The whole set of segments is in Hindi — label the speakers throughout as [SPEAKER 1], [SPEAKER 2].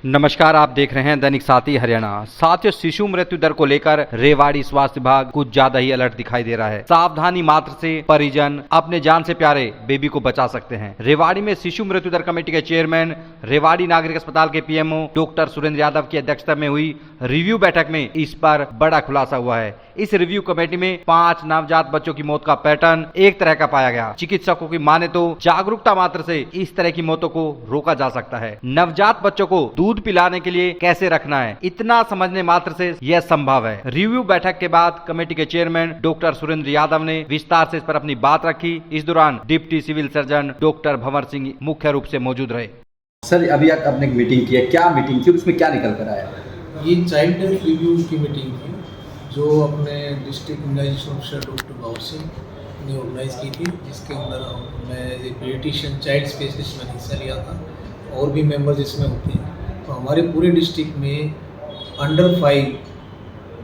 [SPEAKER 1] नमस्कार, आप देख रहे हैं दैनिक साथी हरियाणा। साथियों, शिशु मृत्यु दर को लेकर रेवाड़ी स्वास्थ्य विभाग कुछ ज्यादा ही अलर्ट दिखाई दे रहा है। सावधानी मात्र से परिजन अपने जान से प्यारे बेबी को बचा सकते हैं। रेवाड़ी में शिशु मृत्यु दर कमेटी के चेयरमैन, रेवाड़ी नागरिक अस्पताल के पीएमओ डॉक्टर सुरेंद्र यादव की अध्यक्षता में हुई रिव्यू बैठक में इस पर बड़ा खुलासा हुआ है। इस रिव्यू कमेटी में 5 नवजात बच्चों की मौत का पैटर्न एक तरह का पाया गया। चिकित्सकों की माने तो जागरूकता मात्र से इस तरह की मौतों को रोका जा सकता है। नवजात बच्चों को दूध पिलाने के लिए कैसे रखना है, इतना समझने मात्र से यह संभव है। रिव्यू बैठक के बाद कमेटी के चेयरमैन डॉक्टर सुरेंद्र यादव ने विस्तार से इस पर अपनी बात रखी। इस दौरान deputy civil surgeon doctor Bhanwar Singh मुख्य रूप से मौजूद रहे।
[SPEAKER 2] सर, अभी आपने एक मीटिंग की है, क्या मीटिंग थी, उसमें क्या निकल कर आया?
[SPEAKER 3] ये चाइल्ड हेल्थ रिव्यू की मीटिंग थी जो अपने district immunisation officer doctor Bhanwar Singh ने ऑर्गेनाइज की थी, जिसके अंदर मैं एक पेडिट्रिशियन चाइल्ड स्पेशलिस्ट में हिस्सा लिया था और भी मेंबर जिसमें होते हैं। तो हमारे पूरे डिस्ट्रिक्ट में अंडर 5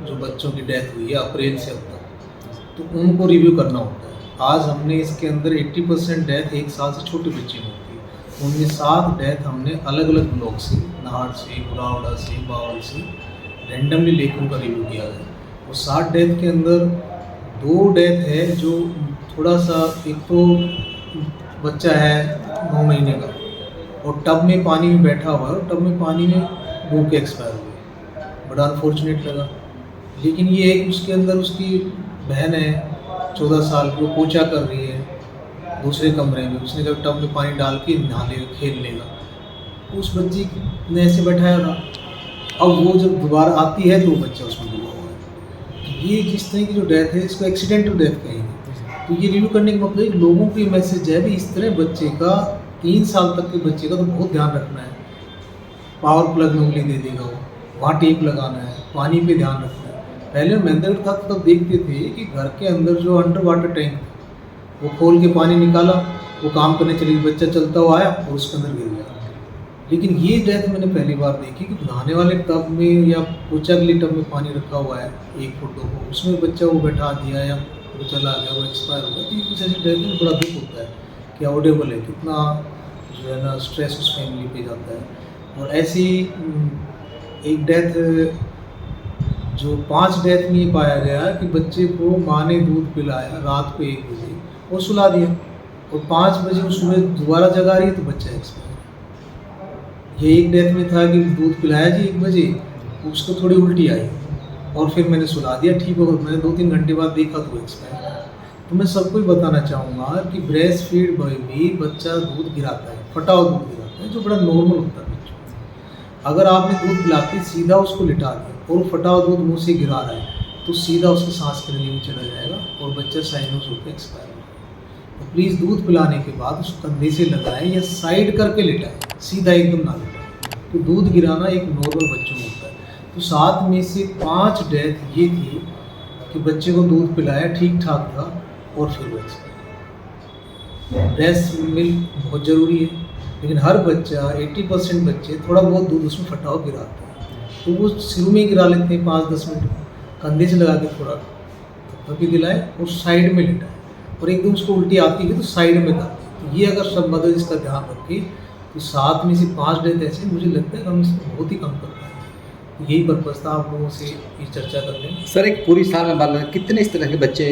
[SPEAKER 3] जो बच्चों की डेथ हुई है अप्रैल से अब तक, तो उनको रिव्यू करना होता है। आज हमने इसके अंदर 80% डेथ 1 साल से छोटे बच्चे में होती है। उनमें 7 डेथ हमने अलग अलग ब्लॉक से, नाहड़ से, बुरावड़ा से, बावल से रैंडमली लेकर उनका रिव्यू किया गया। और 7 डेथ के अंदर 2 डेथ है जो थोड़ा सा, एक तो बच्चा है 9 महीने का और टब में पानी में बैठा हुआ है और टब में पानी में डूब के एक्सपायर हो गया। बड़ा अनफॉर्चुनेट लगा। लेकिन ये एक उसके अंदर उसकी बहन है 14 साल की, वो पोछा कर रही है दूसरे कमरे में। उसने कहा टब में पानी डाल के नहा लेगा, खेल लेगा। उस बच्ची ने ऐसे बैठाया था। अब वो जब दोबारा आती है तो बच्चा उसमें डूबा हुआ है। ये जिस तरह की जो डेथ है इसको एक्सीडेंटल डेथ कहेंगे। तो ये रिव्यू करने का मतलब लोगों को ये मैसेज है भी इस तरह बच्चे का 3 साल तक के बच्चे का तो बहुत ध्यान रखना है। पावर प्लग में उंगली दे देगा वो, वहाँ टेप लगाना है, पानी पे ध्यान रखना है। पहले मेंदर था तो तब देखते थे कि घर के अंदर जो अंडर वाटर टैंक वो खोल के पानी निकाला, वो काम करने चली, बच्चा चलता हुआ आया और उसके अंदर गिर गया। लेकिन ये डेथ मैंने पहली बार देखी कि नहाने वाले टब में या पोछा के लिए टब में पानी रखा हुआ है 1 फुट 2 फुट, उसमें बच्चा वो बैठा दिया या वो चला गया, वो एक्सपायर हो गया। तो ये कुछ ऐसी डेथ में बड़ा दुख होता है कि अवॉइडेबल है, कितना जो है ना स्ट्रेस उस फैमिली पे जाता है। और ऐसी एक डेथ जो 5 डेथ में ये पाया गया कि बच्चे को माँ ने दूध पिलाया रात को 1 बजे और सुला दिया और 5 बजे वो सुबह दोबारा जगा रही है तो बच्चा एक्सपायर। ये एक डेथ में था कि दूध पिलाया जी 1 बजे, उसको थोड़ी उल्टी आई और फिर मैंने सुला दिया, ठीक हो। मैंने 2-3 घंटे बाद देखा तो एक्सपायर। तो मैं सबको ही बताना चाहूँगा कि ब्रेस्ट फीड में भी बच्चा दूध गिराता है, फटा हुआ दूध गिराता है, जो बड़ा नॉर्मल होता है बच्चों को। अगर आपने दूध पिलाते सीधा उसको लिटा दिया और फटा हुआ दूध मुँह से गिरा रहा है तो सीधा उसके सांस के लिए चला जाएगा और बच्चा साइनोस होकर एक्सपायर हो जाएगा। तो प्लीज़ दूध पिलाने के बाद उसको कंधे से लगाएं या साइड करके लिटाएं, सीधा एकदम ना लिटाएं। तो दूध गिराना एक नॉर्मल बच्चों में होता है। तो 7 में से 5 डेथ ये थी कि बच्चे को दूध पिलाया, ठीक ठाक था और फिर वो एक्सपायर। ब्रेस्ट मिल्क बहुत ज़रूरी है, लेकिन हर बच्चा 80% बच्चे थोड़ा बहुत दूध उसमें फटा हुआ गिराते हैं। तो वो शुरू में ही गिरा लेते हैं 5-10 मिनट, कंधे से लगा के थोड़ा थपथपी दिलाए और साइड में लिटाए और एकदम उसको उल्टी आती है तो साइड में कर दें। तो ये अगर सब मदद इसका ध्यान रखें तो 7 में से 5 डेथ ऐसे मुझे लगता है कि हम इसको बहुत ही कम कर पाएंगे। यही पर्पज़ था आप लोगों से ये चर्चा कर लें।
[SPEAKER 2] सर, एक पूरी साल में बाल कितने इस तरह के बच्चे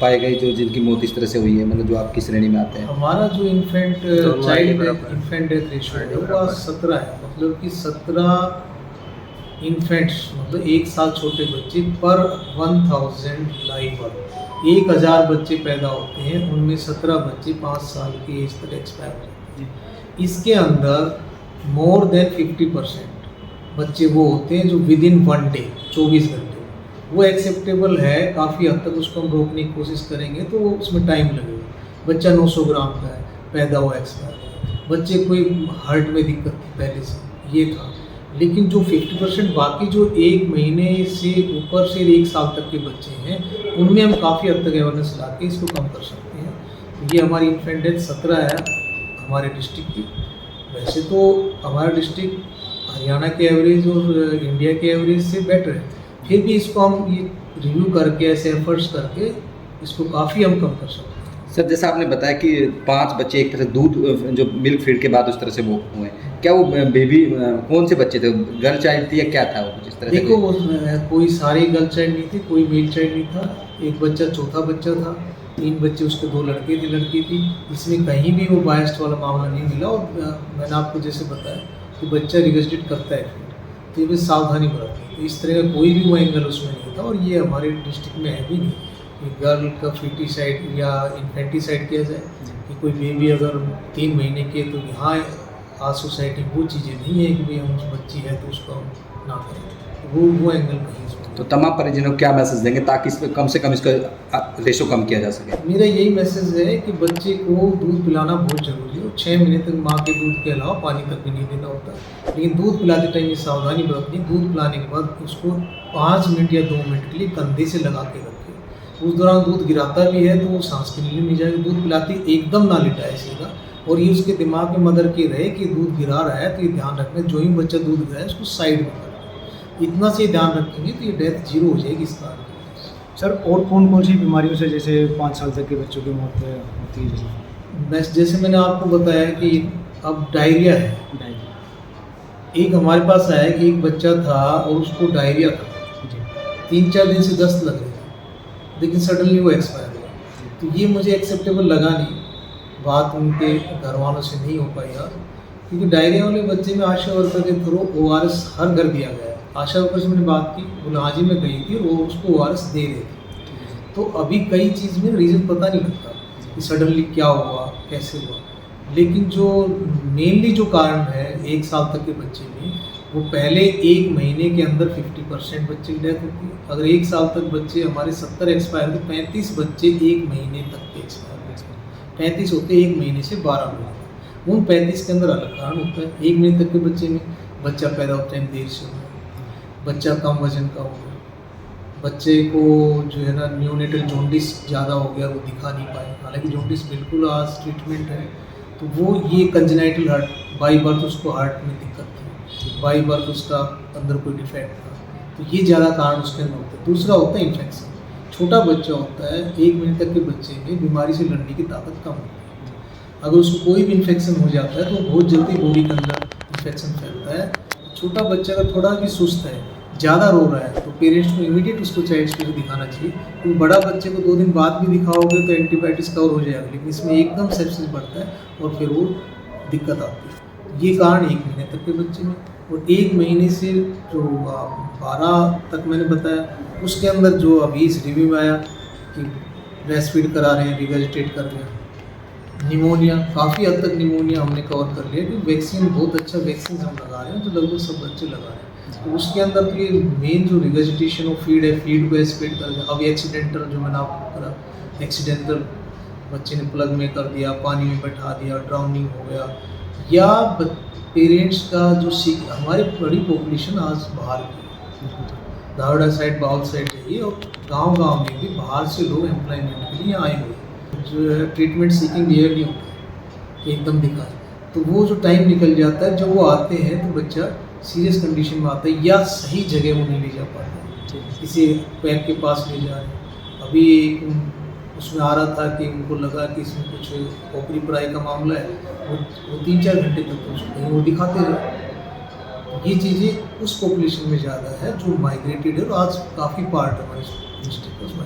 [SPEAKER 2] पाए गए जो जिनकी मौत इस तरह से हुई है, मतलब जो आपकी श्रेणी में आते हैं?
[SPEAKER 3] हमारा जो infant child infant death ratio है वो 17 है। मतलब कि 17 इन्फेंट्स, मतलब 1 साल छोटे बच्चे पर 1000 लाइव बर्थ। 1000 बच्चे पैदा होते हैं, उनमें 17 बच्चे 5 साल की एज तक एक्सपायर हो जाते हैं। इसके अंदर मोर देन 50% बच्चे वो होते हैं जो विद इन 1 डे 24 घंटे, वो एक्सेप्टेबल है। काफ़ी हद तक उसको हम रोकने की कोशिश करेंगे तो उसमें टाइम लगेगा। बच्चा 900 ग्राम का है, पैदा हुआ एक्सपायर। बच्चे कोई हार्ट में दिक्कत थी पहले से, ये था। लेकिन जो 50% बाकी जो 1 महीने से ऊपर से 1 साल तक के बच्चे हैं, उनमें हम काफ़ी हद तक अवेयरनेस ला के इसको कम कर सकते हैं। तो ये हमारी इन्फेंट डेथ 17 है हमारे डिस्ट्रिक्ट की। वैसे तो हमारा डिस्ट्रिक्ट हरियाणा के एवरेज और इंडिया के एवरेज से बेटर है, फिर भी इसको हम ये रिव्यू करके ऐसे एफर्ट्स करके इसको काफ़ी हम कम कर सकते हैं।
[SPEAKER 2] सर, जैसा आपने बताया कि 5 बच्चे एक तरह दूध जो मिल्क फीड के बाद उस तरह से वो हुए, क्या वो बेबी कौन से बच्चे थे, गर्ल चाइल्ड थी या क्या था वो, कुछ इस तरह से?
[SPEAKER 3] देखो वो कोई सारे गर्ल चाइल्ड नहीं थी, कोई मेल चाइल्ड नहीं था। एक बच्चा चौथा बच्चा था, 3 बच्चे उसके, 2 लड़के थे, लड़की थी। इसमें कहीं भी वो बायस्ड वाला मामला नहीं मिला। और मैंने आपको जैसे बताया कि बच्चा रिगर्जिटेट करता है तो ये भी सावधानी बरतनी। तो इस तरह का कोई भी वो एंगल उसमें नहीं था। और ये हमारे डिस्ट्रिक्ट में है भी नहीं कि गर्ल का फीटिसाइड या इन्फेंटिसाइड किया जाए, कि कोई बेबी अगर 3 महीने के, तो यहाँ आज सोसाइटी वो चीज़ें नहीं है कि भाई हम उस बच्ची है तो उसको हम ना करें। वो एंगल नहीं है।
[SPEAKER 2] तो तमाम परिजनों को क्या मैसेज देंगे ताकि इस पे कम से कम इसका रेशो कम किया जा सके?
[SPEAKER 3] मेरा यही मैसेज है कि बच्चे को दूध पिलाना बहुत ज़रूरी है। और 6 महीने तक माँ के दूध के अलावा पानी तक भी नहीं देना होता। लेकिन दूध पिलाते टाइम ये सावधानी बरतनी, दूध पिलाने के बाद उसको 5 मिनट या 2 मिनट के लिए कंधे से लगा के रखें। उस दौरान दूध गिराता भी है तो वो सांस के लिए नहीं जाएगा। दूध पिलाते एकदम ना लिटाए सीधा, और ये उसके दिमाग में मदर की रहे कि दूध गिरा रहा है तो ये ध्यान रखना, जो ही बच्चा दूध गिराए उसको साइड में कर, इतना से ध्यान रखेंगे तो ये डेथ 0 हो जाएगी इस कारण।
[SPEAKER 4] सर और कौन कौन सी बीमारियों से जैसे 5 साल तक के बच्चों की मौत होती है?
[SPEAKER 3] बस जैसे मैंने आपको बताया कि अब डायरिया है।
[SPEAKER 4] डायरिया।
[SPEAKER 3] एक हमारे पास आया कि एक बच्चा था और उसको डायरिया था, 3-4 दिन से दस्त लग रही थी, लेकिन सडनली वो एक्सपायर हुआ। तो ये मुझे एक्सेप्टेबल लगा नहीं। बात उनके घर वालों से नहीं हो पाई यार, क्योंकि डायरिया वाले बच्चे में आशा वर्कर के थ्रू ORS हर घर दिया गया है। आशा वर्कर से मैंने बात की, बोला हाँ जी मैं गई थी, वो उसको ORS दे रहे थे। तो अभी कई चीज़ में रीज़न पता नहीं लगता कि सडनली क्या हुआ, कैसे हुआ। लेकिन जो मेनली जो कारण है 1 साल तक के बच्चे में, वो पहले 1 महीने के अंदर 50% बच्चे की डेथ होती है। अगर 1 साल तक बच्चे हमारे 70 एक्सपायर, तो 35 बच्चे 1 महीने तक के एक्सपायर, 35 होते 1 महीने से 12 महीने तक। उन 35 के अंदर अलग कारण होता है। 1 महीने तक के बच्चे में बच्चा पैदा होता है देर से, बच्चा कम वजन का हो गया, बच्चे को जो है ना न्यूनेटल जॉन्डिस ज़्यादा हो गया, वो दिखा नहीं पाए। हालांकि जॉन्डिस बिल्कुल आज ट्रीटमेंट है। तो वो ये कंजेनाइटल हार्ट, बाई बर्थ उसको हार्ट में दिक्कत थी, बाई बर्थ उसका अंदर कोई डिफेक्ट था, तो ये ज़्यादा कारण उसके अंदर होता है। दूसरा होता है इन्फेक्शन। छोटा बच्चा होता है, 1 महीने तक के बच्चे में बीमारी से लड़ने की ताकत कम होती है। अगर उसको कोई भी इन्फेक्शन हो जाता है तो बहुत जल्दी बॉडी के अंदर इन्फेक्शन फैलता है। छोटा बच्चा अगर थोड़ा भी सुस्त है, ज़्यादा रो रहा है, तो पेरेंट्स को इमीडिएट उसको चाइल्ड स्पेशलिस्ट दिखाना चाहिए। क्योंकि बड़ा बच्चे को 2 दिन बाद भी दिखाओगे तो एंटीबायोटिक्स कवर हो जाएगा, लेकिन इसमें एकदम सेप्सिस बढ़ता है और फिर वो दिक्कत आती है। ये कारण 1 महीने तक के बच्चे में। और 1 महीने से जो 12 तक मैंने बताया, उसके अंदर जो अभी इस रिव्यू में आया कि ब्रेस्ट फीड करा रहे हैं, रिगर्जिटेट कर रहे हैं, निमोनिया, काफ़ी हद तक निमोनिया हमने कवर कर लिया। कि वैक्सीन बहुत अच्छा वैक्सीन हम लगा रहे हैं, तो लगभग सब बच्चे लगा रहे हैं। तो उसके अंदर तो ये मेन जो रिगर्जिटेशन ऑफ फीड है, फीड को एस्पेक्ट कर दिया। अब एक्सीडेंटल जो मैंने आपको करा, एक्सीडेंटल बच्चे ने प्लग में कर दिया, पानी में बैठा दिया, ड्राउनिंग हो गया, या पेरेंट्स का जो हमारी बड़ी पॉपुलेशन आज बाहर की, धावड़ा साइड, बाउल साइड है, और गांव-गांव में भी बाहर से लोग एम्प्लॉयमेंट के लिए आए हुए, जो है ट्रीटमेंट सीकिंग क्लियर नहीं होता कि एकदम दिखाए। तो वो जो टाइम निकल जाता है, जब वो आते हैं तो बच्चा सीरियस कंडीशन में आता है, या सही जगह वो नहीं ले जा पाते, किसी पैक के पास ले जा रहे हैं। अभी उसमें आ रहा था कि उनको लगा कि इसमें कुछ खोपड़ी पढ़ाई का मामला है, वो 3-4 घंटे तक तो कहीं वो दिखाते रहे। ये चीज़ें उस पॉपुलेशन में ज़्यादा है जो माइग्रेटेड है, और आज काफ़ी पार्ट हमारे डिस्ट्रिक्ट में उसमें